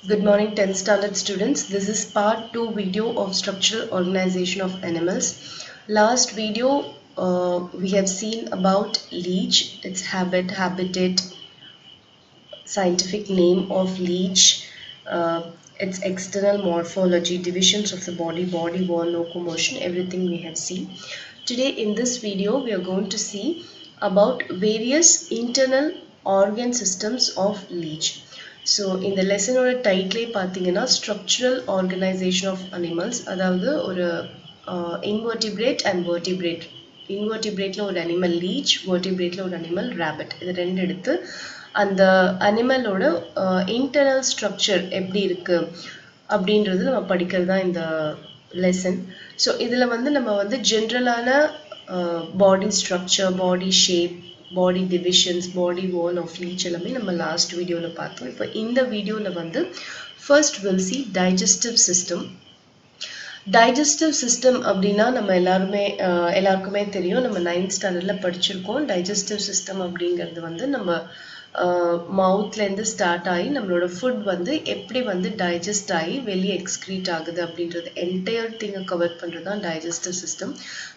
Good morning 10th standard students. This is part 2 video of structural organization of animals. Last video we have seen about leech, its habit, habitat, scientific name of leech, its external morphology, divisions of the body wall, locomotion, everything we have seen. Today in this video we are going to see about various internal organ systems of leech. So இந்த லெசனோட டைட்டிலே பார்த்தீங்கன்னா structural organisation of animals, அதாவது ஒரு invertebrate and vertebrate. இன்வெர்டிபிரேட்ல ஒரு animal leech, வெர்டிபிரேட்ல ஒரு animal rapid, இது ரெண்டு எடுத்து அந்த அனிமலோட இன்டர்னல் ஸ்ட்ரக்சர் எப்படி இருக்கு அப்படின்றது நம்ம படிக்கிறது தான் இந்த லெசன். ஸோ இதில் நம்ம ஜென்ரலான body structure, body shape, body divisions, body wall of leech எல்லாமே நம்ம லாஸ்ட் வீடியோவில் பார்த்தோம். இப்போ இந்த வீடியோவில் first we'll see digestive system. Digestive system அப்படின்னா நம்ம எல்லாருக்குமே தெரியும், நம்ம 9th ஸ்டாண்டர்டில் படிச்சிருக்கோம். டைஜஸ்டிவ் சிஸ்டம் அப்படிங்கிறது நம்ம மவுத்லேருந்து ஸ்டார்ட் ஆகி நம்மளோட ஃபுட் எப்படி டைஜஸ்ட் ஆகி வெளியே எக்ஸ்க்ரீட் ஆகுது அப்படின்றது என்டையர் திங்கை கவர் பண்ணுறது தான் டைஜஸ்டிவ் சிஸ்டம்.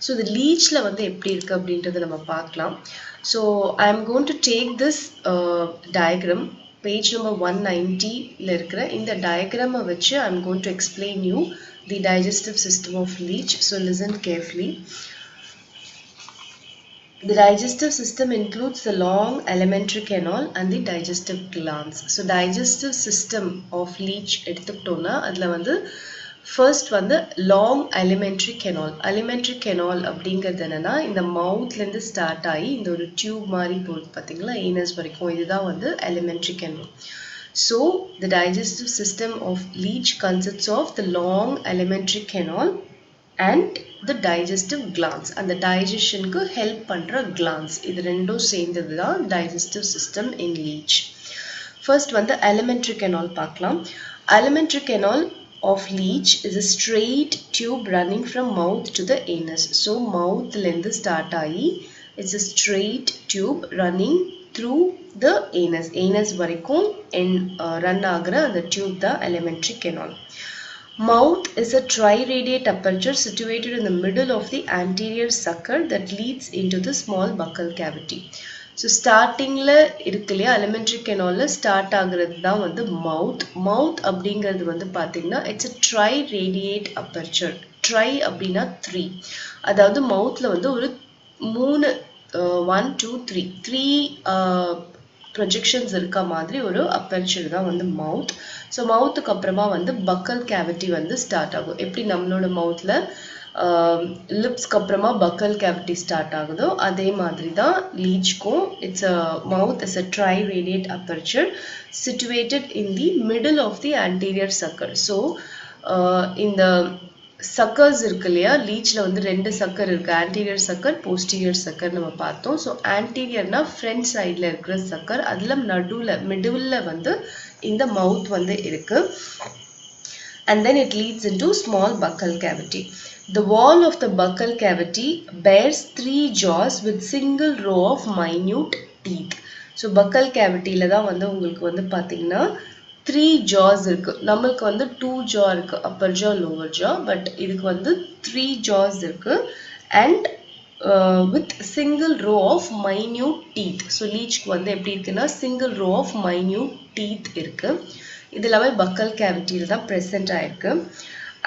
ஸோ இது லீச்சில் எப்படி இருக்குது அப்படின்றத நம்ம பார்க்கலாம். So I am going to take this diagram, page number 190ல இருக்கிற இந்த டயக்ராமை வச்சு I am going to explain you the digestive system of leech. So listen carefully. The digestive system includes the long alimentary canal and the digestive glands. So digestive system of leech எடுத்துக்கிட்டோம்னா அதில் first long alimentary canal. alimentary canal அப்படிங்கிறது என்னன்னா இந்த மவுத்லேருந்து start ஆகி இந்த ஒரு tube மாதிரி போகுது பார்த்தீங்களா, ஏனஸ் வரைக்கும், இதுதான் alimentary canal. So the digestive system of leech consists of the long alimentary canal and the digestive glands, and the digestion ku help பண்ற glands. இது ரெண்டும் சேர்ந்தது தான் digestive system in leech. First alimentary canal பார்க்கலாம். alimentary canal of leech is a straight tube running from mouth to the anus. So mouthல இருந்து start ஆகி it's a straight tube running through the anus. anus வரைக்கும் run ஆகுற அந்த tube தான் alimentary canal. Mouth is a triradiate aperture situated in the middle of the anterior sucker that leads into the small buccal cavity. So startingல இருக்குல்லையா alimentary canalல start ஆகுறது தான் mouth. mouth அப்படிங்கிறது பார்த்தீங்கன்னா it's a triradiate aperture. tri அப்படின்னா 3, அதாவது மவுத்ல ஒரு 3 1 2 3 projections இருக்க மாதிரி ஒரு அப்பர்ச்சர் தான் மவுத். ஸோ மவுத்துக்கு அப்புறமா பக்கல் கேவிட்டி ஸ்டார்ட் ஆகும். எப்படி நம்மளோட மவுத்தில் லிப்ஸ்க்கு அப்புறமா பக்கல் கேவிட்டி ஸ்டார்ட் ஆகுதோ அதே மாதிரி தான் லீச்க்கும். It's mouth is a triradiate aperture situated in the middle of the anterior sucker. So இந்த சக்கர்ஸ் இருக்கு இல்லையா, லீச்ல 2 சக்கர் இருக்கு, ஆன்டீரியர் சக்கர், போஸ்டீரியர் சக்கர் நம்ம பார்த்தோம். ஸோ ஆன்டீரியர்னா ஃப்ரண்ட் சைட்ல இருக்கிற சக்கர், அதுல நடுவுல மிடில்ல இந்த மவுத் இருக்கு. And then it leads into small buccal cavity. The wall of the buccal cavity bears 3 jaws with single row of minute teeth. So buccal cavityல தான் உங்களுக்கு பார்த்தீங்கன்னா 3 jaws இருக்கு. நம்மளுக்கு 2 jaw இருக்கு, upper jaw, lower jaw, but இதுக்கு 3 jaws இருக்கு and with single row of minute teeth. So leechக்கு எப்படி இருக்குன்னா single row of minute teeth இருக்கு. இது எல்லாமே buccal cavityல தான் present ஆயிருக்கு.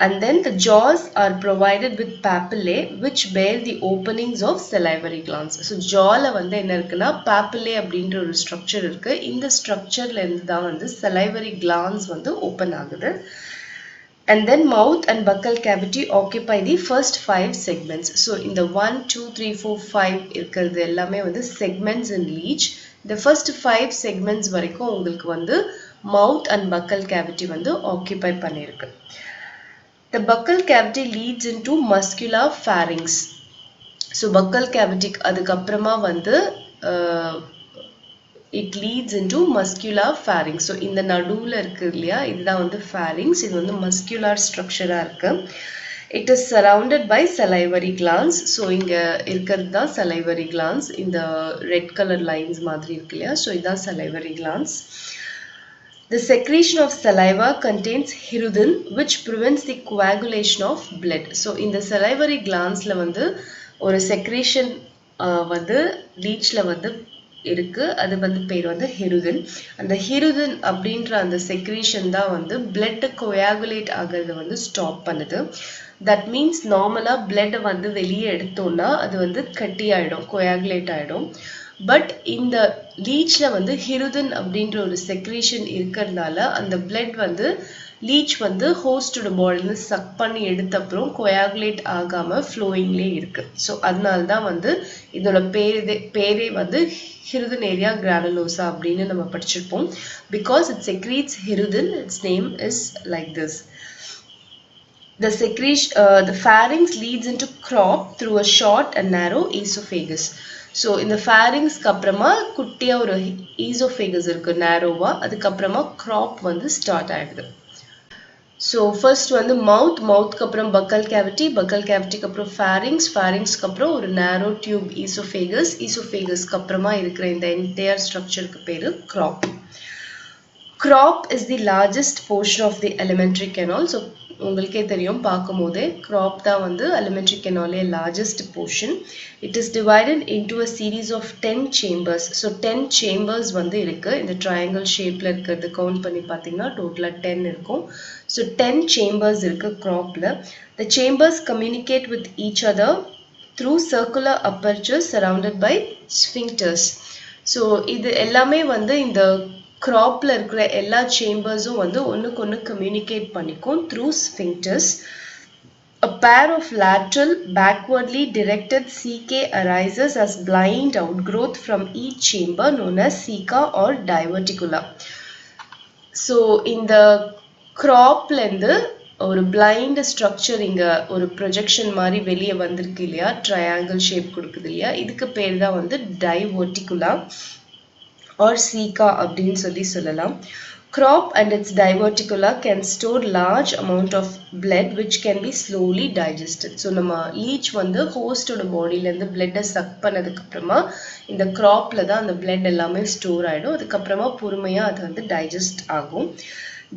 And then the jaws are provided with papillae which bear the openings of salivary glands. So jawல என்ன இருக்குன்னா papillae அப்படின்ற ஒரு ஸ்ட்ரக்சர் இருக்கு. இந்த ஸ்ட்ரக்சர்ல இருந்து தான் salivary glands ஓபன் ஆகுது. And then mouth and buccal cavity occupy the first 5 segments. So இந்த 1 2 3 4 5 இருக்கிறது எல்லாமே segments in leech. The first 5 segments வரைக்கும் உங்களுக்கு mouth and buccal cavity occupy பண்ணிருக்கு. The buccal cavity leads into muscular pharynx. So buccal cavity அதுக்கு அப்புறமா it leads into muscular pharynx. So இந்த நடுவுல இருக்கு இல்லையா, இதுதான் pharynx. இது muscular structure இருக்கு. It is surrounded by salivary glands. So இங்க இருக்கிறது தான் salivary glands. இந்த red color lines மாதிரி இருக்கு இல்லையா, so இதுதான் salivary glands. The secretion of saliva contains hirudin, which prevents the coagulation of blood. So in the salivary glands la வந்து ஒரு secretion வந்து leechல வந்து இருக்கு. அது வந்து பேர் வந்து hirudin. அந்த hirudin அப்படின்ற அந்த secretion தான் வந்து blood coagulate ஆகிறது வந்து stop பண்ணுது. That means normally blood வந்து வெளியே எடுத்தோம்னா அது வந்து கட்டி ஆயிடும், coagulate ஆயிடும். பட் இந்த லீச்ல வந்து hirudin அப்படின்ற ஒரு செக்ரீஷன் இருக்கிறதுனால அந்த பிளட் வந்து லீச் வந்து ஹோஸ்டோட பாடியில சக் பண்ணி எடுத்த அப்புறம் கோயாகுலேட் ஆகாம ஃப்ளோயிங்லே இருக்கு. ஸோ அதனால தான் வந்து இதோட பேரே வந்து hirudinaria granulosa அப்படின்னு நம்ம படிச்சிருப்போம். Because it secretes hirudin, its name is like this. The secretion, the pharynx leads into crop through a short and narrow esophagus. So இந்த pharynx அப்புறமா குட்டியா ஒரு esophagus இருக்கு narrow-வா, அதுக்கு அப்புறமா crop வந்து start ஆயிடுது. So first வந்து mouth அப்புறம் buccal cavity க்கு அப்புறம் pharynx க்கு அப்புறம் ஒரு narrow tube esophagus க்கு அப்புறமா இருக்கிற இந்த entire structure-க்கு பேரு crop. Crop is the largest portion of the alimentary canal. So உங்களுக்கே தெரியும் பார்க்கும்போதே crop தான் வந்து alimentary canal largest portion. It is divided into a series of 10 chambers. So 10 chambers வந்து இருக்கு. இந்த triangle shapeல இருக்கிறது count பண்ணி பார்த்தீங்கன்னா டோட்டலா 10 இருக்கும். So 10 chambers இருக்கு cropல. The chambers communicate with each other through circular apertures surrounded by sphincters. So இது எல்லாமே வந்து இந்த cropல இருக்கிற எல்லா chambers-உம் வந்து ஒண்ணுக்கு ஒண்ணு communicate பண்ணிக்கும் through sphincters. A pair of lateral backwardly directed cecae arises as blind outgrowth from each chamber known as ceca or diverticula. So இந்த cropல இருந்து ஒரு blind structure இங்க ஒரு projection மாதிரி வெளியே வந்திருக்கு இல்லையா, triangle shape கொடுக்குது இல்லையா, இதுக்கு பேர் தான் வந்து diverticula or ceca அப்படின்னு சொல்லலாம். Crop and its diverticula can store large amount of blood which can be slowly digested. So நம்ம leech வந்து ஹோஸ்டோட பாடியில இருந்து blood-ஐ சக் பண்ணதுக்கு அப்புறமா இந்த cropல தான் அந்த blood எல்லாமே ஸ்டோர் ஆயிடும். அதுக்கு அப்புறமா பொறுமையா அது வந்து டைஜஸ்ட் ஆகும்.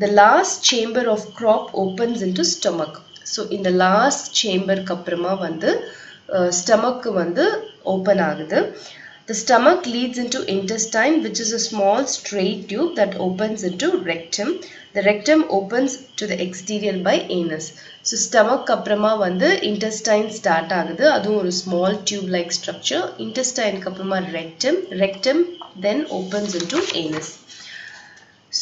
The last chamber of crop opens into stomach. So இந்த last chamber-க்கு அப்புறமா வந்து stomach வந்து open ஆகுது. The stomach leads into intestine, which is a small straight tube that opens into rectum. The rectum opens to the exterior by anus. So stomach அப்புறமா வந்து intestine start ஆகுது. அதுவும் ஒரு small tube like structure. Intestine அப்புறமா rectum then opens into anus.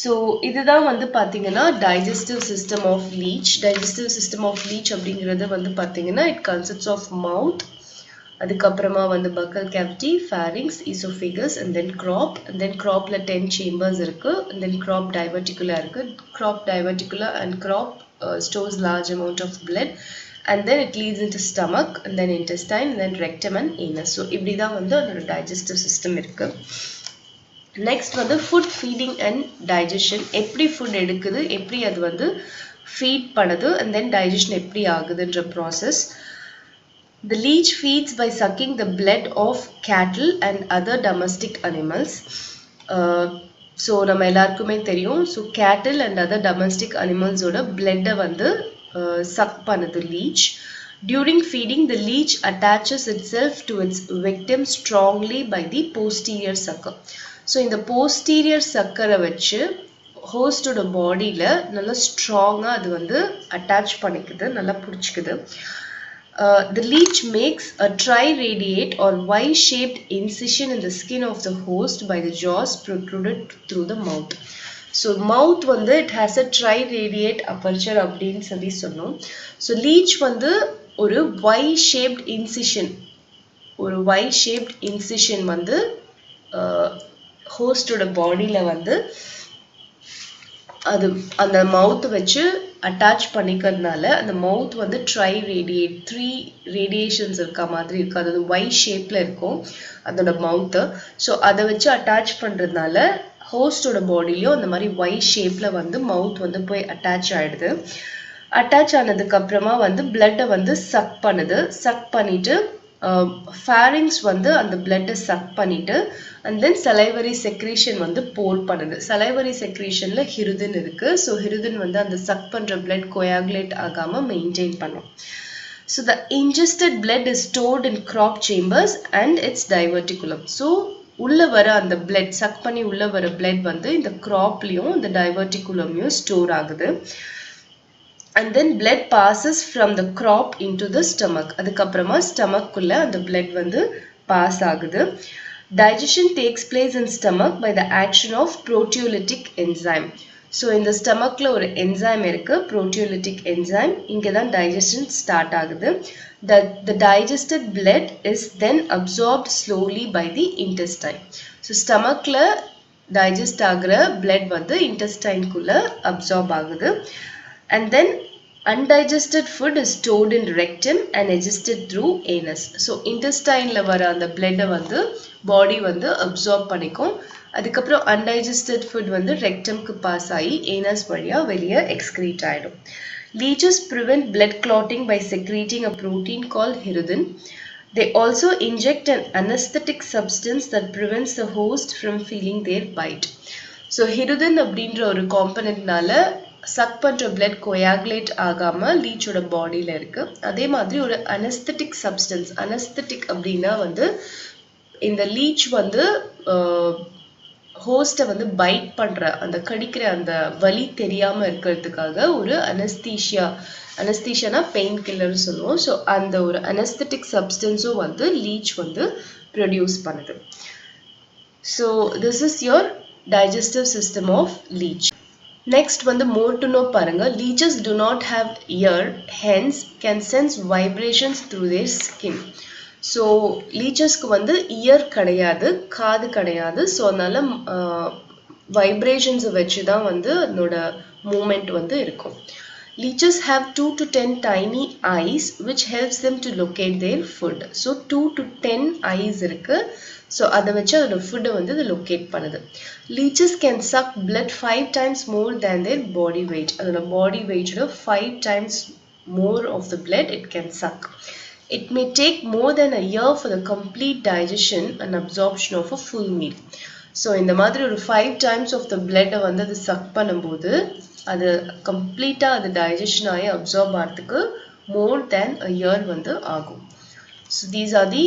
So இதுதான் வந்து பாத்தீங்கன்னா digestive system of leech. Digestive system of leech அப்படிங்கிறது வந்து பாத்தீங்கன்னா it consists of mouth, அதுக்கு அப்புறமா வந்து buccal cavity, pharynx, esophagus and then crop. And then cropல 10 chambers இருக்கு. And then crop diverticula இருக்கு. Crop diverticula and crop stores large amount of blood. And then it leads into stomach and then intestine and then rectum and anus. So இப்படி தான் வந்து அதோட digestive system இருக்கு. Next வந்து food feeding and digestion. எப்படி food எடுக்குது, எப்படி அது வந்து feed பண்ணுது and then digestion எப்படி ஆகுதுன்ற process. The leech feeds by sucking the blood of cattle and other domestic animals. So நம்ம எல்லாருக்குமே தெரியும். So cattle and other domestic animals ஓட blood வந்து suck பண்ணுது leech. During feeding, the leech attaches itself to its victim strongly by the posterior sucker. So இந்த posterior sucker-ஐ வச்சு ஹோஸ்டோட பாடியில நல்லா ஸ்ட்ராங்கா அது வந்து அட்டாச் பண்ணிக்குது, நல்லா பிடிச்சிக்குது. The leech makes a triradiate or Y-shaped incision in the skin of the host by the jaws protruded through the mouth. So mouth வந்து it has a triradiate aperture அப்படின்னு சொல்லி சொன்னோம். So leech வந்து ஒரு Y-shaped incision வந்து ஹோஸ்டோட பாடியில வந்து அது அந்த மவுத் வச்சு அட்டாச் பண்ணிக்கிறதுனால அந்த மவுத் வந்து ட்ரைரேடியேட் 3 ரேடியேஷன்ஸ் இருக்க மாதிரி இருக்கு. அதாவது Y ஷேப்ல இருக்கும் அதோட மவுத். ஸோ அதை வச்சு அட்டாச் பண்றதுனால ஹோஸ்டோட பாடியிலயும் அந்த மாதிரி Y ஷேப்ல வந்து மவுத் வந்து போய் அட்டாச் ஆயிடுது. அட்டாச் ஆனதுக்கு அப்புறமா வந்து பிளட்டை வந்து சக் பண்ணுது. சக் பண்ணிட்டு pharynx வந்து அந்த blood suck பண்ணிட்டு and then salivary secretion வந்து pour பண்ணுது. salivary secretionல hirudin இருக்கு. so hirudin வந்து அந்த suck பண்ற blood coagulate ஆகாம maintain பண்ணும். so the ingested blood is stored in crop chambers and its diverticulum. so உள்ள வர அந்த blood suck பண்ணி உள்ள வர blood வந்து இந்த cropலயும் இந்த diverticulumலயும் store ஆகுது. and then blood passes from the crop into the stomach. அதுக்கப்புறமா stomach குள்ள அந்த blood வந்து pass ஆகுது. digestion takes place in stomach by the action of proteolytic enzyme. so இந்த stomachல ஒரு enzyme இருக்கு, proteolytic enzyme. இங்க தான் digestion start ஆகுது. the digested blood is then absorbed slowly by the intestine. so stomachல digest ஆகுற blood வந்து intestine குள்ள absorb ஆகுது. and then undigested food is stored in rectum and digested through anus. so intestineல வர அந்த blood வந்து body வந்து absorb பண்ணிக்கும். அதுக்கப்புறம் undigested food வந்து rectumக்கு pass ஆகி anus வழியா வெளியே excrete ஆயிடும். leeches prevent blood clotting by secreting a protein called hirudin. they also inject an anesthetic substance that prevents the host from feeling their bite. so hirudin அப்படின்ற ஒரு காம்பனன்ட்னால chuck பண்ற blood coagulate ஆகாம லீச்சோட பாடியில இருக்கு. அதே மாதிரி ஒரு அனஸ்தெட்டிக் சப்ஸ்டன்ஸ், அனஸ்தெட்டிக் அப்படின்னா வந்து இந்த லீச் வந்து ஹோஸ்ட வந்து பைட் பண்ற அந்த கடிக்கிற அந்த வலி தெரியாம இருக்கிறதுக்காக ஒரு அனஸ்தீஷியானா பெயின் கில்லர் சொல்லுவோம். ஸோ அந்த ஒரு அனஸ்தெட்டிக் சப்ஸ்டன்ஸும் வந்து லீச் வந்து ப்ரொடியூஸ் பண்ணுது. So this is your digestive system of leech. Next வந்து more to know பாருங்க. leeches do not have ear, hence can sense vibrations through their skin. so leechesக்கு வந்து ear கிடையாது, காது கிடையாது. so அதனால vibrations வச்சு தான் வந்து அதோட movement வந்து இருக்கும். leeches have 2 to 10 tiny eyes which helps them to locate their food. so 2 to 10 eyes இருக்கு. so அதை வச்சு அதோட ஃபுட்டை வந்து இது லொக்கேட் பண்ணுது. leeches can suck blood 5 times more than their body weight. அதோட body weight-ஓட 5 times more of the blood it can suck. it may take more than a year for the complete digestion and absorption of a full meal. so இந்த மாதிரி ஒரு 5 times of the blood-ஐ வந்து அது suck பண்ணும்போது அது கம்ப்ளீட்டா அது digestion ஆகி அப்சார்ப் ஆகிறதுக்கு more than a year வந்து ஆகும். so these are the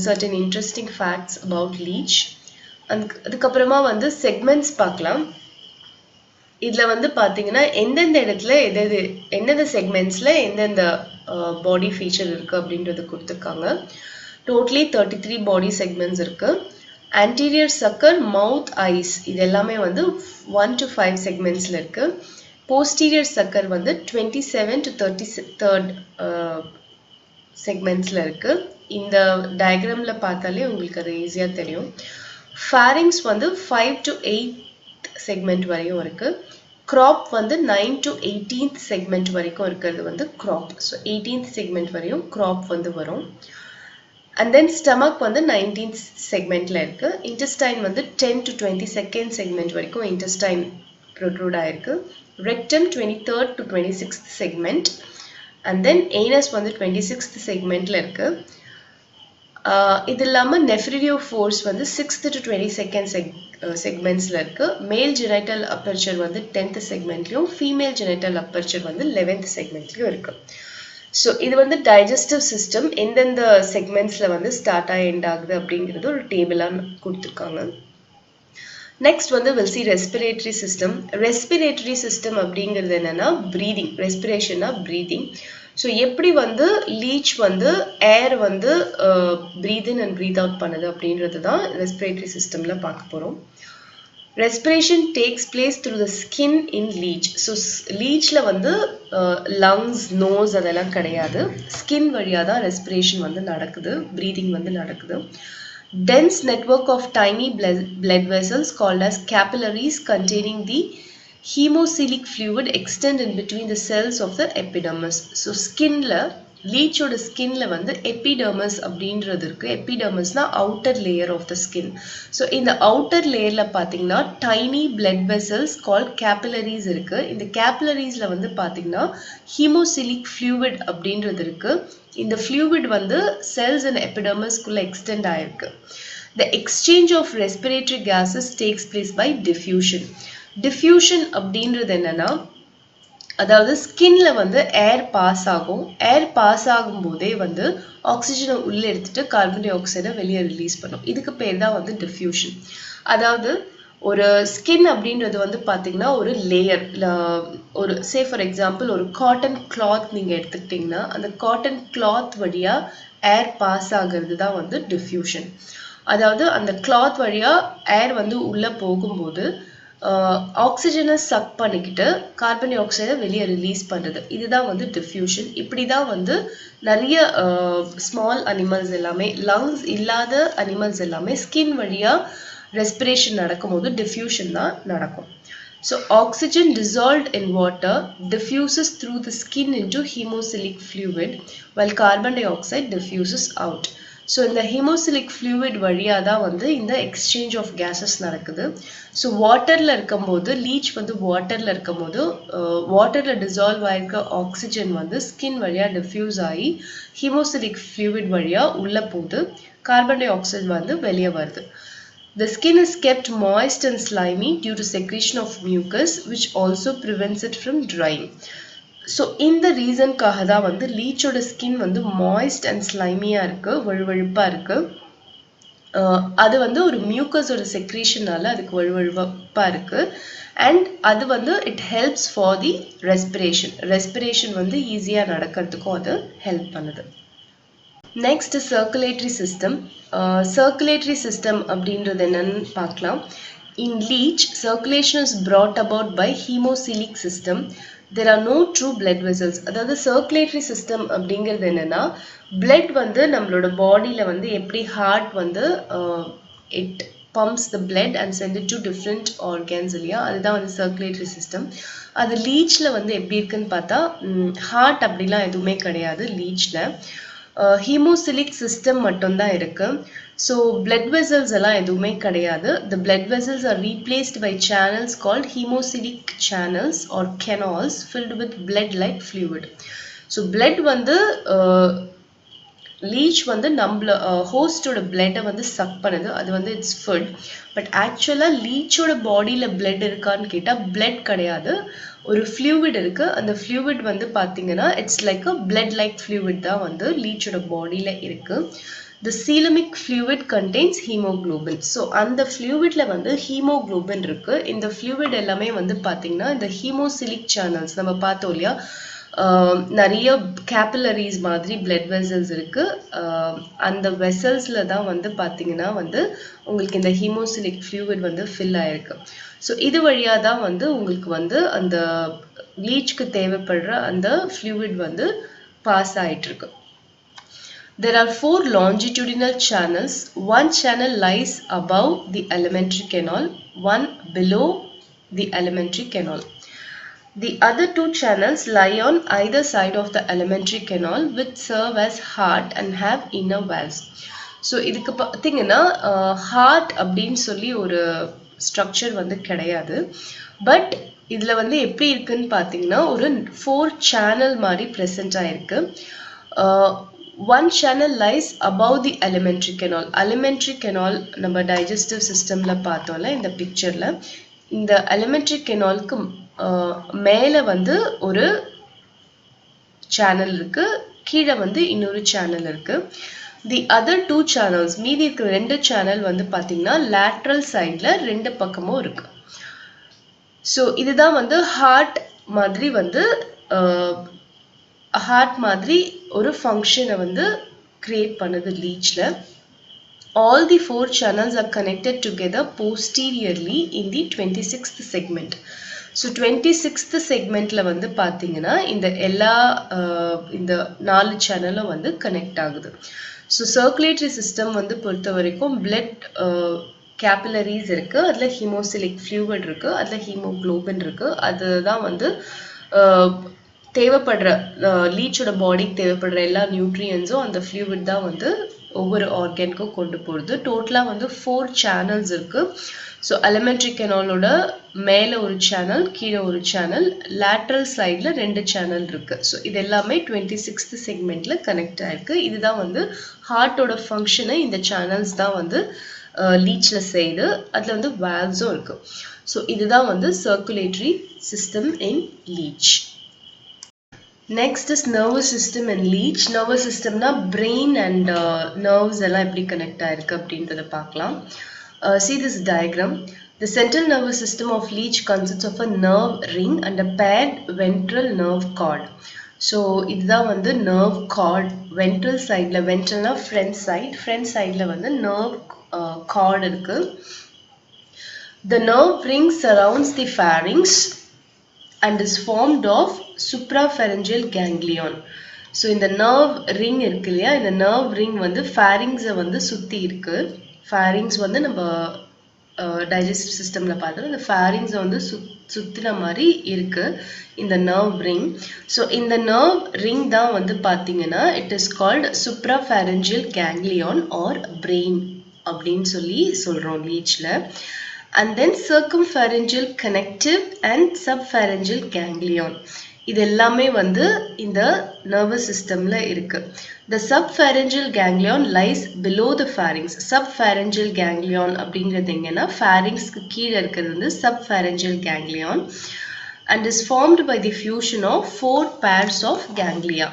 certain interesting facts about leech. அதுக்கப்புறமா வந்து செக்மெண்ட்ஸ் பார்க்கலாம். இதுல வந்து பாத்தீங்கன்னா எந்தெந்த இடத்துல எந்தெந்த செக்மெண்ட்ஸ்ல எந்தெந்த பாடி ஃபீச்சர் இருக்கு அப்படின்றது கொடுத்துருக்காங்க. டோட்டலி 33 பாடி செக்மெண்ட்ஸ் இருக்கு. anterior sucker, mouth, eyes இது எல்லாமே வந்து 1 to 5 செக்மெண்ட்ஸ்ல இருக்கு. posterior sucker வந்து 27 to 33rd செக்மெண்ட்ஸ்ல இருக்கு. இந்த டயக்ராம்ல பார்த்தாலே உங்களுக்கு அது ஈஸியா தெரியும். pharynx வந்து 5 to 8 செக்மெண்ட் வரையும் இருக்கு. crop வந்து 9 to 18th செக்மெண்ட் வரைக்கும் இருக்கிறது வந்து crop. so 18th செக்மெண்ட் வரையும் crop வந்து வரும். and then stomach வந்து 19th செக்மெண்ட்ல இருக்கு. intestine வந்து 10 to 22nd செக்மெண்ட் வரைக்கும் intestine protrude ஆயிருக்கு. rectum 23rd to 26th segment. and then anus வந்து 26th செக்மெண்ட்ல இருக்கு. இது இல்லாம nephridiophores வந்து 6th to 22nd செக்மெண்ட்ஸ்ல இருக்கு. மேல் ஜெனிட்டல் அப்பர்ச்சர் வந்து 10th செக்மெண்ட்லயும், ஃபீமேல் ஜெனிட்டல் அப்பர்ச்சர் வந்து 11th செக்மெண்ட்லயும் இருக்கு. ஸோ இது வந்து டைஜஸ்டிவ் சிஸ்டம் எந்தெந்த செக்மெண்ட்ஸ்ல வந்து ஸ்டார்ட் ஆகி எண்ட் ஆகுது அப்படிங்கிறது ஒரு டேபிளா கொடுத்துருக்காங்க. நெக்ஸ்ட் வந்து we'll see respiratory system. respiratory system அப்படிங்கிறது என்னன்னா breathing, ரெஸ்பிரேஷனா breathing. ஸோ எப்படி வந்து லீச் வந்து ஏர் வந்து breathe in and breathe out பண்ணுது அப்படின்றது தான் ரெஸ்பிரேட்டரி சிஸ்டம்ல பார்க்க போறோம். respiration takes place through the skin in leech. So லீச்ல வந்து lungs, nose அதெல்லாம் கிடையாது. ஸ்கின் வழியா தான் ரெஸ்பிரேஷன் வந்து நடக்குது, breathing வந்து நடக்குது. dense network of tiny blood vessels called as capillaries containing the hemocylic fluid extend in between the cells of the epidermis. so skinல லீச்சோட ஸ்கின்ல வந்து எபிடர்மஸ் அப்படின்றது இருக்கு. எபிடர்மஸ்னா outer layer of the skin. So இந்த அவுட்டர் லேயர்ல பார்த்தீங்கன்னா tiny blood vessels call capillaries இருக்கு. இந்த கேபிலரிஸ்ல வந்து பார்த்தீங்கன்னா ஹீமோசிலிக் ஃப்ளூவிட் அப்படின்றது இருக்கு. இந்த ஃப்ளூவிட் வந்து செல்ஸ் அண்ட் எபிடர்மஸ்குள்ள எக்ஸ்டெண்ட் ஆயிருக்கு. The exchange of respiratory gases takes place by diffusion. Diffusion அப்படின்றது என்னன்னா, அதாவது ஸ்கின்ல வந்து ஏர் பாஸ் ஆகும். ஏர் பாஸ் ஆகும் போதே வந்து ஆக்சிஜனை உள்ள எடுத்துட்டு கார்பன் டை ஆக்சைடை வெளியே ரிலீஸ் பண்ணும். இதுக்கு பேர் தான் வந்து டிஃப்யூஷன். அதாவது ஒரு ஸ்கின் அப்படின்றது வந்து பார்த்தீங்கன்னா ஒரு லேயர், ஒரு சே ஃபார் எக்ஸாம்பிள் ஒரு காட்டன் கிளாத் நீங்கள் எடுத்துக்கிட்டிங்கன்னா அந்த காட்டன் கிளாத் வழியாக ஏர் பாஸ் ஆகிறது தான் வந்து டிஃப்யூஷன். அதாவது அந்த கிளாத் வழியாக ஏர் வந்து உள்ளே போகும்போது ஆக்சிஜனை சக் பண்ணிக்கிட்டு கார்பன் டை ஆக்சைடை வெளியே ரிலீஸ் பண்ணுறது, இதுதான் வந்து டிஃப்யூஷன். இப்படி தான் வந்து நிறைய ஸ்மால் அனிமல்ஸ் எல்லாமே, லங்ஸ் இல்லாத அனிமல்ஸ் எல்லாமே ஸ்கின் வழியாக ரெஸ்பிரேஷன் நடக்கும்போது டிஃப்யூஷன் தான் நடக்கும். So oxygen dissolved in water diffuses through the skin into hemophilic fluid while carbon dioxide diffuses out. So இந்த ஹீமோசிலிக் ஃப்ளூவிட் வழியாக தான் வந்து இந்த எக்ஸ்சேஞ்ச் ஆஃப் கேஸஸ் நடக்குது. ஸோ வாட்டரில் இருக்கும்போது லீச் வந்து வாட்டரில் இருக்கும்போது வாட்டரில் டிசால்வ் ஆகிருக்க ஆக்சிஜன் வந்து ஸ்கின் வழியாக டிஃப்யூஸ் ஆகி ஹீமோசிலிக் ஃப்ளூவிட் வழியாக உள்ளே போகுது, கார்பன் டை ஆக்சைடு வந்து வெளியே வருது. The skin is kept moist and slimy due to secretion of mucus which also prevents it from drying. So இந்த ரீசன்காக தான் வந்து லீச்சோட ஸ்கின் வந்து மாய்ஸ்ட் அண்ட் ஸ்லைமியாக இருக்குது, வழுவழுப்பாக இருக்குது. அது வந்து ஒரு மியூக்கஸோட செக்ரீஷனால அதுக்கு வழுவழுப்பாக இருக்குது. அண்ட் அது வந்து it helps for the respiration வந்து ஈஸியாக நடக்கிறதுக்கும் அது ஹெல்ப் பண்ணுது. Next circulatory system. Circulatory system அப்படின்றது என்னன்னு பார்க்கலாம். In leech circulation is brought about by hemophilic system. There are no true blood vessels. அதாவது சர்க்குலேட்டரி சிஸ்டம் அப்படிங்கிறது என்னன்னா, பிளட் வந்து நம்மளோட பாடியில் வந்து எப்படி ஹார்ட் வந்து it pumps the blood and send it to different organs இல்லையா, அதுதான் வந்து சர்க்குலேட்டரி சிஸ்டம். அது லீச்சில் வந்து எப்படி இருக்குன்னு பார்த்தா ஹார்ட் அப்படிலாம் எதுவுமே கிடையாது லீச்சில். ஹீமோசிலிக் சிஸ்டம் மட்டும்தான் இருக்கு. ஸோ பிளட் வெசல்ஸ் எல்லாம் எதுவுமே கிடையாது. The blood vessels are replaced by channels called hemophilic channels or canals filled with blood-like fluid. So blood வந்து லீச் வந்து நம்மள ஹோஸ்டோட பிளட்டை வந்து சக் பண்ணுது, அது வந்து இட்ஸ் ஃபுட். பட் ஆக்சுவலாக லீச்சோட பாடியில் பிளட் இருக்கான்னு கேட்டால் பிளட் கிடையாது, ஒரு ஃப்ளூவிட் இருக்குது. அந்த ஃப்ளூவிட் வந்து பார்த்தீங்கன்னா it's like a blood like fluid தான் வந்து லீச்சோட பாடியில் இருக்குது. The coelomic fluid contains hemoglobin. So அந்த ஃப்ளூவிட்ல வந்து ஹீமோக்ளோபின் இருக்கு. இந்த ஃப்ளூவிட் எல்லாமே வந்து பார்த்தீங்கன்னா இந்த ஹீமோசிலிக் சேனல்ஸ் நம்ம பார்த்தோம் இல்லையா, நிறைய கேபிலரிஸ் மாதிரி பிளட் வெசல்ஸ் இருக்கு. அந்த வெசல்ஸ்ல தான் வந்து பார்த்தீங்கன்னா வந்து உங்களுக்கு இந்த ஹீமோசிலிக் ஃப்ளூவிட் வந்து ஃபில் ஆயிருக்கு. ஸோ இது வழியாக தான் வந்து உங்களுக்கு வந்து அந்த லீச்க்கு தேவைப்படுற அந்த ஃப்ளூவிட் வந்து பாஸ் ஆயிட்டு இருக்கு. There are 4 longitudinal channels. One channel lies above the alimentary canal, one below the alimentary canal. The other 2 channels lie on either side of the alimentary canal which serve as heart and have inner valves. So இதுக்கு பார்த்தீங்கன்னா heart அப்படின்னு சொல்லி ஒரு structure வந்து கிடையாது. But இதில் வந்து எப்படி இருக்குன்னு பார்த்தீங்கன்னா ஒரு 4 சேனல் மாதிரி ப்ரெசென்ட் ஆயிருக்கு. One channel lies above the alimentary canal. Alimentary canal நம்ம digestive systemல பார்த்தோம்ல இந்த பிக்சர்ல, இந்த alimentary canalக்கு மேலே வந்து ஒரு சேனல் இருக்கு, கீழே வந்து இன்னொரு சேனல் இருக்கு. The other 2 channels, மீதி இருக்கிற 2 சேனல் வந்து பார்த்தீங்கன்னா lateral சைடில் 2 பக்கமும் இருக்கு. ஸோ இதுதான் வந்து ஹார்ட் மாதிரி வந்து ஹார்ட் மாதிரி ஒரு ஃபங்க்ஷனை வந்து கிரியேட் பண்ணுது லீச்ல. All the 4 channels are connected together posteriorly in the 26th segment. So 26th segmentல வந்து பார்த்தீங்கன்னா இந்த எல்லா இந்த 4 சேனலும் வந்து கனெக்ட் ஆகுது. ஸோ சர்க்குலேட்டரி சிஸ்டம் வந்து பொறுத்த வரைக்கும் பிளட் கேபிலரிஸ் இருக்கு, அதில் ஹீமோசிலிக் ஃப்ளூவிட் இருக்கு, அதில் ஹீமோக்ளோபின் இருக்கு. அதுதான் வந்து தேவைப்படுற லீச்சோட பாடிக்கு தேவைப்படுற எல்லா நியூட்ரியன்ஸும் அந்த ஃப்ளூயிட் தான் வந்து ஒவ்வொரு ஆர்கனுக்கும் கொண்டு போகிறது. டோட்டலாக வந்து 4 சேனல்ஸ் இருக்கு. ஸோ எலிமெண்ட்ரி கெனாலோட மேலே ஒரு சேனல், கீழே ஒரு சேனல், லேட்ரல் சைடில் 2 சேனல் இருக்கு. ஸோ இது எல்லாமே 26th செக்மெண்ட்ல கனெக்ட் ஆயிருக்கு. இதுதான் வந்து ஹார்ட்டோட ஃபங்க்ஷனை இந்த சேனல்ஸ் தான் வந்து லீச்ல செய்யுது. அதில் வந்து வால்வ்ஸும் இருக்கு. ஸோ இதுதான் வந்து circulatory system in leech. Next is nervous system in leech. Nervous system na brain and nerves எல்லாம் எப்படி கனெக்ட் ஆயிருக்கு அப்படின்றத பார்க்கலாம். See this diagram. The central nervous system of leech consists of a nerve ring and a paired ventral nerve cord. So இதுதான் வந்து nerve cord. Ventral sideல, ventralனா front sideல வந்து nerve cord இருக்கு. The nerve ring surrounds the pharynx and is formed of suprapharyngeal ganglion. So இந்த nerve ring இருக்கு இல்லையா, இந்த nerve ring வந்து pharynx வந்து சுத்தி இருக்கு. pharynx வந்து நம்ம digestive systemல பார்த்தோம். இந்த pharynx வந்து சுத்தின மாதிரி இருக்கு இந்த nerve ring. So இந்த nerve ring தான் வந்து பாத்தீங்கன்னா it is called suprapharyngeal ganglion or brain அப்படின்னு சொல்லி சொல்றோம் லீச்ல. And then circumpharyngeal connective and subpharyngeal ganglion. இது எல்லாமே வந்து இந்த nervous systemல இருக்கு. The subpharyngeal ganglion lies below the pharynx. Subpharyngeal ganglion அப்படிங்கிறது எங்கன்னா pharynxக்கு கீழே இருக்கிறது வந்து subpharyngeal ganglion and is formed by the fusion of 4 pairs of ganglia.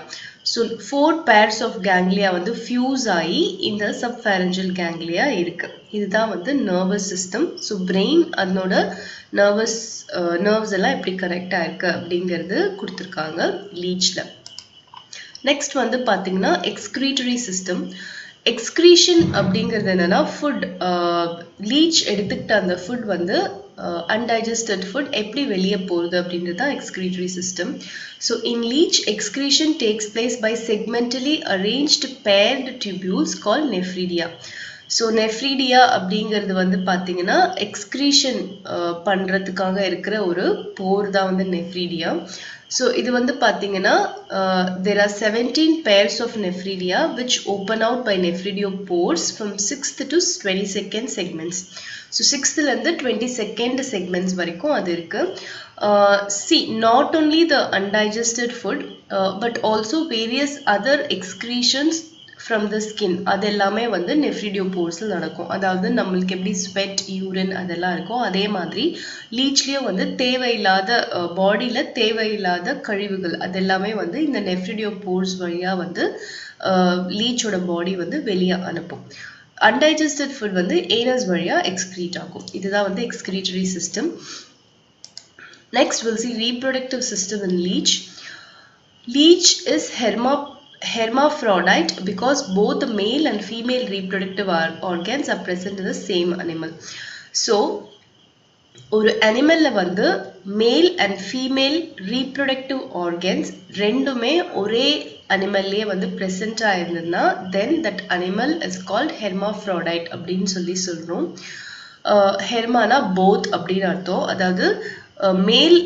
So 4 pairs of ganglia வந்து fuse ஆகி இந்த subpharyngeal ganglia இருக்கு. இதுதான் வந்து nervous system. So brain அதனோட nerves எல்லாம் எப்படி கனெக்ட் ஆயிருக்கு அப்படிங்கிறது கொடுத்துருக்காங்க லீச்ல. நெக்ஸ்ட் வந்து பாத்தீங்கன்னா excretory system. excretion அப்படிங்கிறது என்னன்னா ஃபுட் லீச் எடுத்துக்கிட்ட அந்த ஃபுட் வந்து undigested food எப்படி வெளியே போகுது அப்படின்றது தான் excretory system. So in leech, excretion takes place by segmentally arranged paired tubules called nephridia. So nephridia அப்படிங்கிறது வந்து பாத்தீங்கன்னா excretion பண்றதுக்காக இருக்கிற ஒரு போர் தான் வந்து nephridia. So இது வந்து பாத்தீங்கன்னா there are 17 pairs of nephridia which open out by nephrodiopores from 6th to 22nd segments. So 6th ல இருந்து 22nd segments வரைக்கும் அது இருக்கு. See, not only the undigested food but also various other excretions from the skin அது எல்லாமே வந்து nephridioporesல நடக்கும். அதாவது நம்மளுக்கு எப்படி sweat, urine அதெல்லாம் இருக்கும், அதே மாதிரி லீச்லயும் வந்து தேவையில்லாத பாடியில தேவையில்லாத கழிவுகள் அது எல்லாமே வந்து இந்த nephridiopores வழியா வந்து லீச்சோட பாடி வந்து வெளியே அனுப்பும். undigested food வந்து anus வழியா excrete ஆகும். இதுதான் வந்து excretory system. Next we'll see reproductive system in leech. Leech is hermaphrodite because both the male and female reproductive organs are present in the same animal. So ஒரு அனிமல்ல வந்து male and female reproductive organs ரெண்டுமே ஒரே அனிமல்லே வந்து present ஆயிருந்ததுன்னா then that animal is called hermaphrodite அப்படின்னு சொல்லி சொல்றோம். ஹெர்மானா போத் அப்படின்னு அர்த்தம். அதாவது மேல்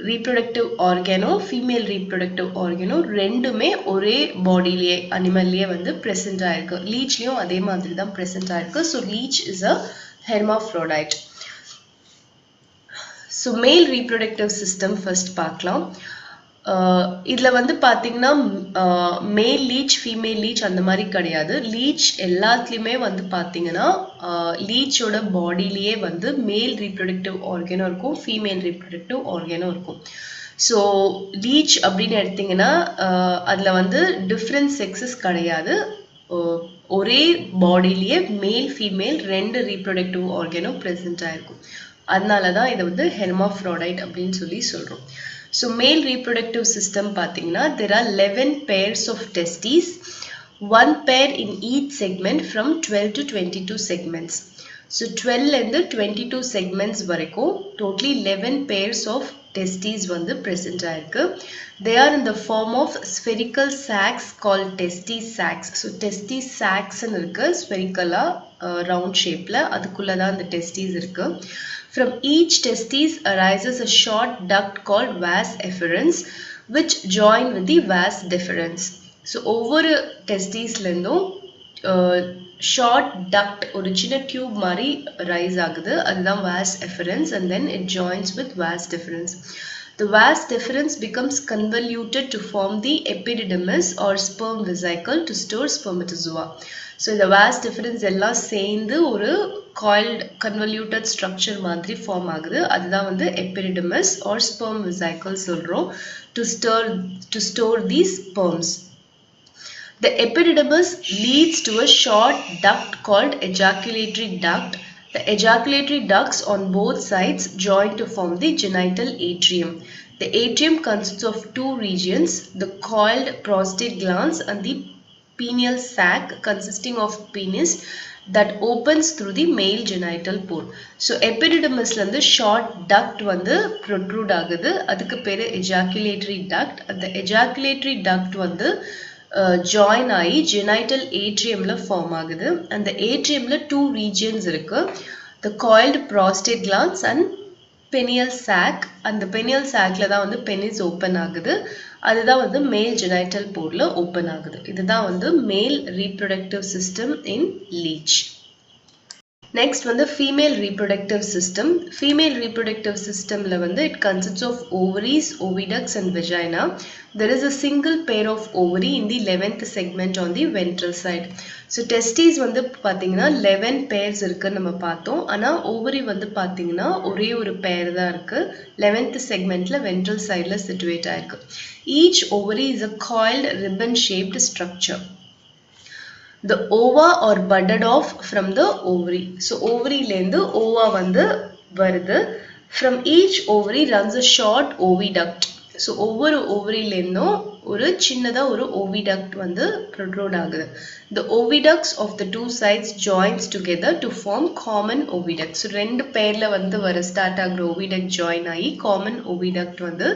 ரீப்ரொடக்டிவ் ஆர்கனோ ஃபீமேல் ரீப்ரொடக்டிவ் ஆர்கனோ ரெண்டுமே ஒரே பாடியிலேயே அனிமல்லையே வந்து ப்ரெசென்ட் ஆயிருக்கு. லீச்லயும் அதே மாதிரி தான் ப்ரெசென்ட் ஆயிருக்கு. So leech is a hermaphrodite. So male reproductive system first பார்க்கலாம். இதில் வந்து பார்த்தீங்கன்னா மேல் லீச் ஃபீமேல் லீச் அந்த மாதிரி கிடையாது. லீச் எல்லாத்துலேயுமே வந்து பார்த்தீங்கன்னா லீச்சோட பாடியிலேயே வந்து மேல் ரீப்ரொடக்டிவ் ஆர்கனும் இருக்கும், ஃபீமேல் ரீப்ரொடக்டிவ் ஆர்கனும் இருக்கும். ஸோ லீச் அப்படின்னு எடுத்தீங்கன்னா அதில் வந்து டிஃப்ரெண்ட் செக்ஸஸ் கிடையாது. ஒரே பாடியிலேயே மேல் ஃபீமேல் 2 ரீப்ரொடக்டிவ் ஆர்கனும் ப்ரெசென்ட் ஆயிருக்கும். அதனால தான் இதை வந்து ஹெர்மாஃப்ரோடைட் அப்படின்னு சொல்லி சொல்கிறோம். So male reproductive system பார்த்தீங்கன்னா there are 11 pairs of testes, 1 pair in each segment from 12 to 22 segments. So 12 இருந்து 22 segments வரைக்கும் totally 11 pairs of testes வந்து present ஆயிருக்கு. They are in the form of spherical sacs called testis sacs. So testis sacs இருக்கு spherically round shapeல, அதுக்குள்ள தான் அந்த testes இருக்கு. From each testis arises a short duct called vas efferens which join with the vas deferens. So ஒவ்வொரு testisலேருந்தும் short duct ஒரு சின்ன tube மாதிரி rise ஆகுது, அதுதான் vas efferens, and then it joins with vas deferens. The vas deferens becomes convoluted to form the epididymis or sperm vesicle to store spermatozoa. So the vas deferens எல்லாம் சேர்ந்து ஒரு coiled convoluted structure மாதிரி form ஆகுது, அதுதான் வந்து epididymis or sperm vesicle சொல்றோம், to store these sperms. The epididymis leads to a short duct called ejaculatory duct. The ejaculatory ducts on both sides join to form the genital atrium. The atrium consists of two regions, the coiled prostate glands and the pineal sac consisting of penis that opens through the male genital pore. So epididymis la irundhu short duct vandu protrude ஆகுது, அதுக்கு பேரு ejaculatory duct. அந்த ejaculatory duct vandu join ஆகி genital atriumல form ஆகுது. அந்த atriumல two regions இருக்கு, the coiled prostate glands and pineal sac. அந்த pineal sacல தான் வந்து penis open ஆகுது, அதுதான் வந்து male genital poreல open ஆகுது. இதுதான் வந்து male reproductive system in leech. Next வந்து female reproductive system. Female reproductive systemல வந்து it consists of ovaries, oviducts and vagina. There is a single pair of ovary in the 11th segment on the ventral side. So testes வந்து பாத்தீங்கன்னா 11 pairs இருக்குன்னு நம்ம பார்த்தோம், ஆனா ovary வந்து பாத்தீங்கன்னா ஒரே ஒரு pair தான் இருக்கு, 11th segmentல ventral sideல situate ஆயிருக்கு. Each ovary is a coiled ribbon shaped structure. The ova are budded off from the ovary. So ovary lendu ova vandu varudhu. From each ovary runs a short oviduct. So ஒவ்வொரு ovary lendum ஒரு சின்னதா ஒரு oviduct வந்து protrude ஆகுது. The oviducts of the two sides joins together to form common oviduct. So ரெண்டு பேர்ல வந்து வர start ஆகுற oviduct join ஆகி common oviduct வந்து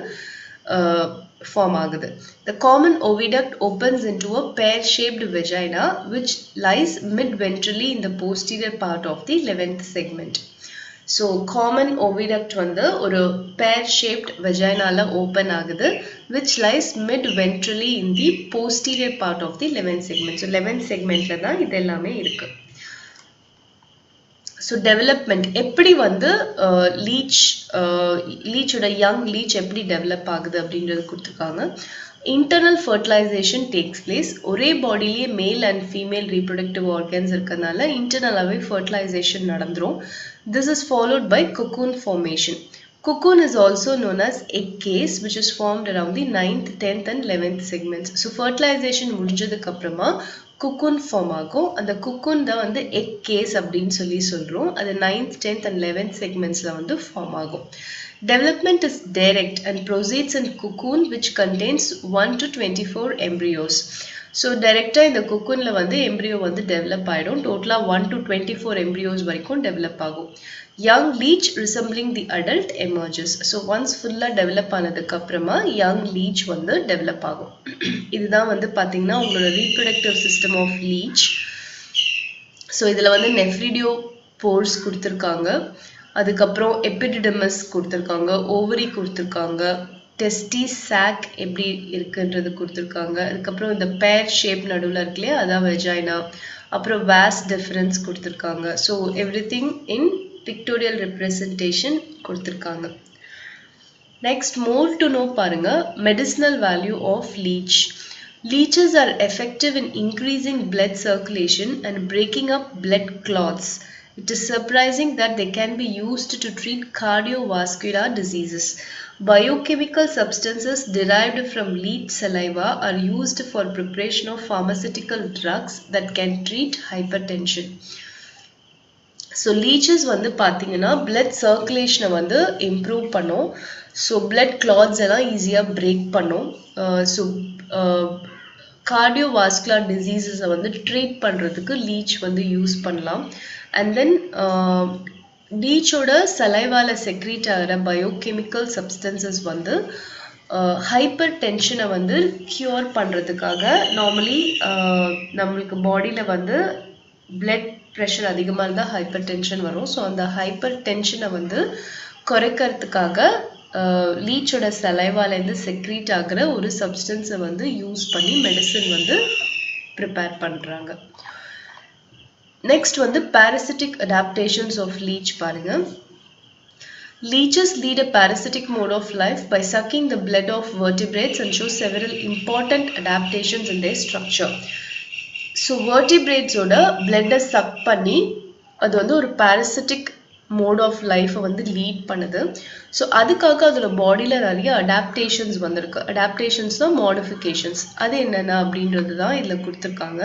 form ஆகுது. The common oviduct opens into a pear-shaped vagina which lies mid-ventrally in the posterior part of the 11th segment. So common oviduct வந்து ஒரு pear-shaped vaginaல open ஆகுது, which lies mid-ventrally in the posterior part of the 11th segment. So 11th segmentல தான் இது எல்லாமே இருக்கு. So development எப்படி வந்து leechோட young leech எப்படி develop ஆகுது அப்படின்றது கொடுத்திருக்காங்க. Internal fertilization takes place. ஒரே பாடியிலே male and female reproductive organs இருக்கனால internalவே fertilization நடந்துரும். This is followed by cocoon formation. Cocoon is also known as egg case, which is formed around the 9th, 10th and 11th segments. So fertilization முடிஞ்சதுக்கு அப்புறமா cocoon form ஆகும். அந்த cocoon தான் வந்து egg case அப்படின்னு சொல்றோம். அது 9th, 10th and 11th segmentsல வந்து form ஆகும். Development is direct and proceeds in cocoon which contains 1 to 24 embryos. So directா இந்த cocoonல வந்து embryo வந்து develop ஆயிடும். Total 1 to 24 embryos வரைக்கும் develop ஆகும். Young leech resembling the adult emerges. So once full develop ஆனதுக்கு அப்புறமா young leech வந்து develop ஆகும். இதுதான் வந்து பாத்தீங்கன்னா உங்களோட reproductive system of leech. So இதுல வந்து nephridopores கொடுத்திருக்காங்க, அதுக்கப்புறம் epididymis கொடுத்திருக்காங்க, ovary கொடுத்திருக்காங்க, testis sac எப்படி இருக்குன்றது கொடுத்திருக்காங்க, அதுக்கப்புறம் இந்த pear shape நடுவுல இருக்குல்லையா அதான் vagina, அப்புறம் vas deferens கொடுத்திருக்காங்க. So everything in pictorial representation கொடுத்திருக்காங்க. Next, more to know பாருங்க, medicinal value of leech. Leeches are effective in increasing blood circulation and breaking up blood clots. It is surprising that they can be used to treat cardiovascular diseases. Biochemical substances derived from leech saliva are used for preparation of pharmaceutical drugs that can treat hypertension. So leeches வந்து பாத்தீங்கன்னா blood circulation வந்து improve பண்ணும். So blood clots எல்லாம் ஈஸியா break பண்ணும். So cardiovascular diseases வந்து treat பண்றதுக்கு leech வந்து யூஸ் பண்ணலாம். And then leechோட salivaல secrete ஆகிற biochemical substances வந்து hypertension வந்து cure பண்றதுக்காக normally நம்மளுக்கு பாடியில வந்து blood pressure அதிகமா இருந்தா hypertension வரும். So அந்த hypertension வந்து குறைக்கிறதுக்காக லீச்சோட சலைவாலேருந்து செக்ரீட் ஆகிற ஒரு சப்ஸ்டன்ஸை வந்து யூஸ் பண்ணி மெடிசன் வந்து ப்ரிப்பேர் பண்ணுறாங்க. நெக்ஸ்ட் வந்து parasitic adaptations of leech பாருங்க. Leeches lead a parasitic mode of life by sucking the blood of vertebrates and show several important adaptations in their structure. So vertebrates ஓட blood suck பண்ணி அது வந்து ஒரு parasitic mode of life வந்து lead பண்ணுது. So அதுக்காக அதோட பாடியில் நிறைய அடாப்டேஷன்ஸ் வந்திருக்கு. அடாப்டேஷன்ஸ்னா மாடிஃபிகேஷன்ஸ். அது என்னென்ன அப்படின்றது தான் இதில் கொடுத்துருக்காங்க.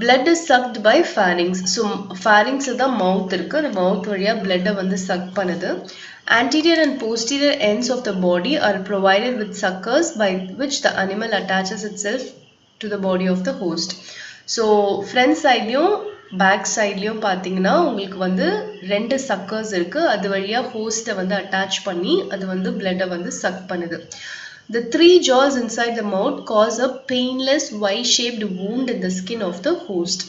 blood is sucked by pharynx. So pharynx தான் mouth இருக்கு. அந்த mouth வழியா blood வந்து suck பண்ணுது. Anterior and posterior ends of the body are provided with suckers by which the animal attaches itself to the body of the host. So front sideலயும் back சைட்லயும் பார்த்தீங்கன்னா உங்களுக்கு வந்து 2 சக்கர்ஸ் இருக்கு. அது வழியா ஹோஸ்ட்டை வந்து அட்டாச் பண்ணி அது வந்து பிளட்டை வந்து சக் பண்ணுது. The 3 jaws inside the mouth cause a painless Y-shaped wound in the skin of the host.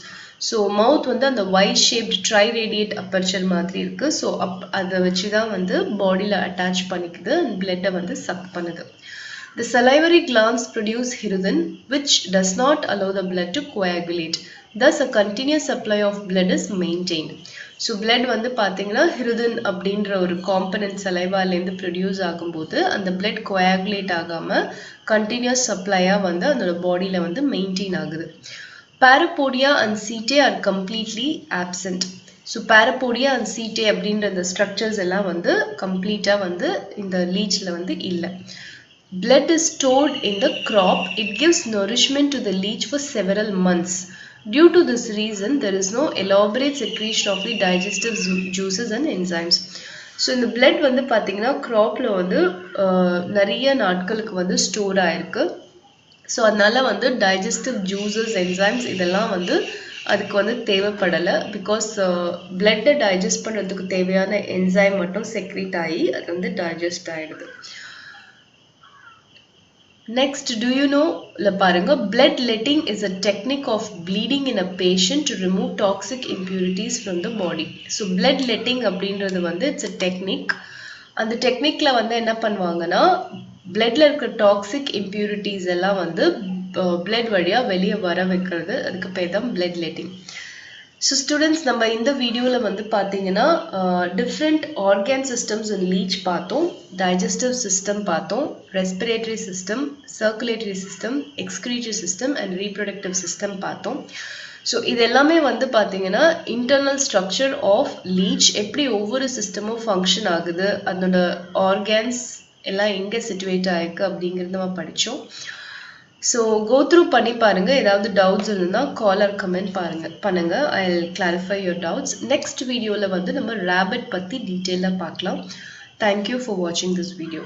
So mouth வந்து அந்த Y-shaped triradiate aperture மாதிரி இருக்கு. ஸோ அதை வச்சு தான் வந்து பாடியில் அட்டாச் பண்ணிக்குது, பிளட்டை வந்து சக் பண்ணுது. The salivary glands produce hirudin, which does not allow the blood to coagulate. Thus, a continuous supply of blood is maintained. So, blood வந்து பார்த்தீங்கன்னா hirudin அப்படின்ற ஒரு காம்பனன்ட் சலைவாலேருந்து ப்ரொடியூஸ் ஆகும்போது அந்த blood coagulate ஆகாமல் கண்டினியூஸ் சப்ளையாக வந்து அதோட பாடியில் வந்து மெயின்டைன் ஆகுது. Parapodia and setae are completely absent. So parapodia and setae அப்படின்ற இந்த ஸ்ட்ரக்சர்ஸ் எல்லாம் வந்து கம்ப்ளீட்டாக வந்து இந்த லீச்சில் வந்து இல்லை. Blood is stored in the crop. It gives nourishment to the leech for several months. Due to this reason, there is no elaborate secretion of the digestive juices and enzymes. So, இந்த blood வந்து பார்த்தீங்கன்னா cropல வந்து நிறைய நாட்களுக்கு வந்து store ஆயிருக்கு. So அதனால வந்து digestive juices, enzymes இதெல்லாம் வந்து அதுக்கு வந்து தேவைப்படலை. பிகாஸ் பிளட்டை டைஜஸ்ட் பண்ணுறதுக்கு தேவையான என்சைம் மட்டும் செக்ரீட் ஆகி அது வந்து டைஜஸ்ட் ஆகிடுது. Next, do you know, பாருங்க, bloodletting is a technique of bleeding in a patient to remove toxic impurities from the body. So bloodletting அப்படின்றது வந்து it's a technique. அந்த டெக்னிக்ல வந்து என்ன பண்ணுவாங்கன்னா பிளட்ல இருக்கிற டாக்ஸிக் இம்பியூரிட்டிஸ் எல்லாம் வந்து பிளட் வழியா வெளியே வர வைக்கிறது. அதுக்கு பேர் தான் bloodletting. ஸோ ஸ்டூடெண்ட்ஸ், நம்ம இந்த வீடியோவில் வந்து பார்த்தீங்கன்னா டிஃப்ரெண்ட் ஆர்கன் சிஸ்டம்ஸ் இன் லீச் பார்த்தோம். டைஜஸ்டிவ் சிஸ்டம் பார்த்தோம், respiratory system, circulatory system, excretory system and reproductive system பார்த்தோம். ஸோ இது எல்லாமே வந்து பார்த்தீங்கன்னா இன்டர்னல் ஸ்ட்ரக்சர் ஆஃப் லீச், எப்படி ஒவ்வொரு சிஸ்டமும் ஃபங்க்ஷன் ஆகுது, அதோட ஆர்கன்ஸ் எல்லாம் எங்கே சிச்சுவேட் ஆயிருக்கு அப்படிங்கிறது நம்ம படித்தோம். ஸோ கோ த்ரூ பண்ணி பாருங்க. ஏதாவது டவுட்ஸ் இருந்தால் கால் ஆர் கமெண்ட் பண்ணுங்க. I will clarify your doubts. Next வீடியோவில் வந்து நம்ம ரேபிட் பற்றி டீட்டெயிலாக பார்க்கலாம். தேங்க்யூ ஃபார் வாட்சிங் திஸ் வீடியோ.